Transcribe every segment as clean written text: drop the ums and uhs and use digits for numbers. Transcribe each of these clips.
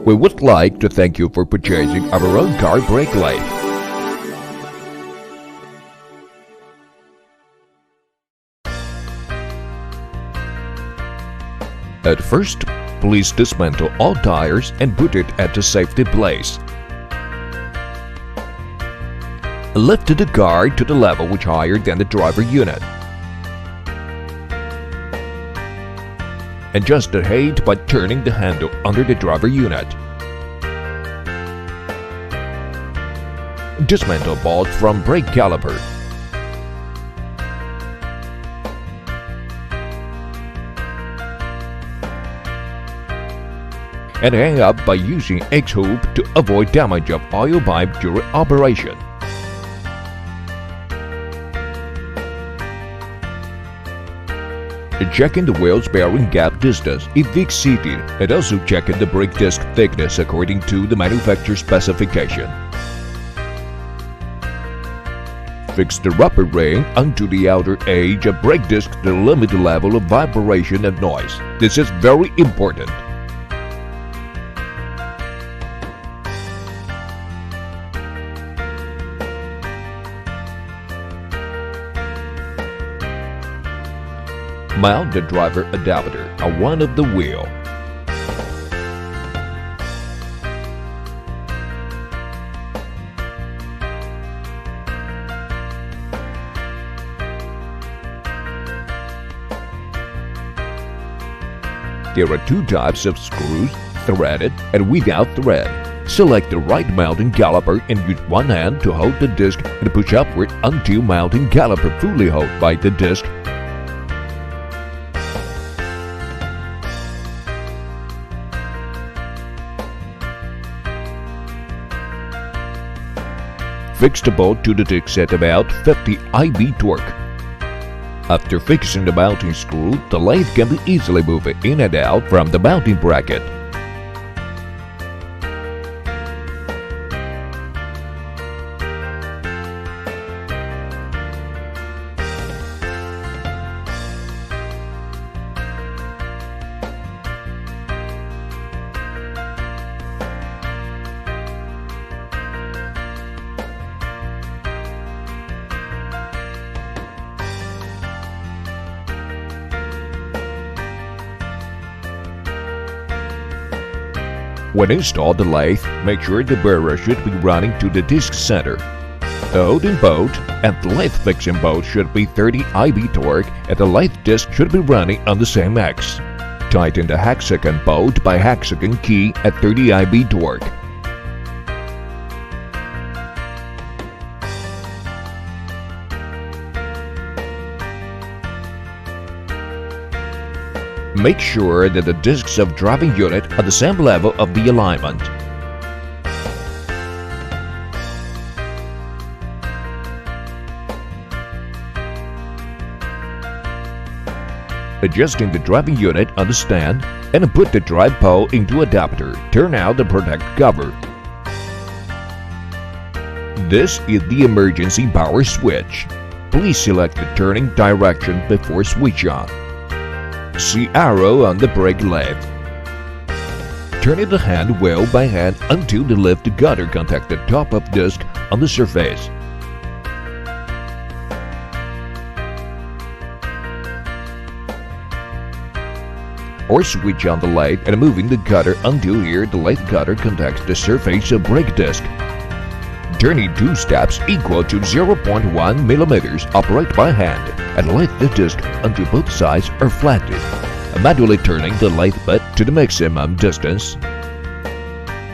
We would like to thank you for purchasing our own Car Brake Lathe. At first, please dismantle all tires and put it at the safety place. Lift the car to the level which higher than the driver unit. Adjust the height by turning the handle under the driver unit. Dismantle bolt from brake caliper. And hang up by using X-hoop to avoid damage of oil pipe during operation. Checking the wheel's bearing gap distance if exceeded, and also checking the brake disc thickness according to the manufacturer specification. Fix the rubber ring onto the outer edge of brake disc to limit the level of vibration and noise. This is very important. Mount the driver adapter on one of the wheel. There are two types of screws, threaded and without thread. Select the right mounting caliper and use one hand to hold the disc and push upward until mounting caliper fully held by the disc. Fix the bolt to the disc at about 50 IB torque. After fixing the mounting screw, the lathe can be easily moved in and out from the mounting bracket. When installed the lathe, make sure the bearer should be running to the disc center. The holding bolt and the lathe fixing bolt should be 30 IB torque and the lathe disc should be running on the same X. Tighten the hexagon bolt by hexagon key at 30 IB torque. Make sure that the discs of driving unit are the same level of the alignment. Adjusting the driving unit on the stand and put the drive pole into adapter. Turn out the protect cover. This is the emergency power switch. Please select the turning direction before switch on. See arrow on the brake lathe. Turning the hand wheel by hand until the lift gutter contacts the top of disc on the surface. Or switch on the lathe and moving the gutter until here the lathe gutter contacts the surface of brake disc. Turning 2 steps equal to 0.1 millimeters operate by hand and lathe the disc until both sides are flattened. Manually turning the lathe bit to the maximum distance.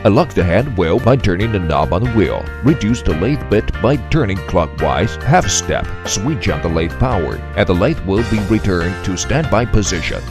Unlock the hand wheel by turning the knob on the wheel. Reduce the lathe bit by turning clockwise half step. Switch on the lathe power and the lathe will be returned to standby position.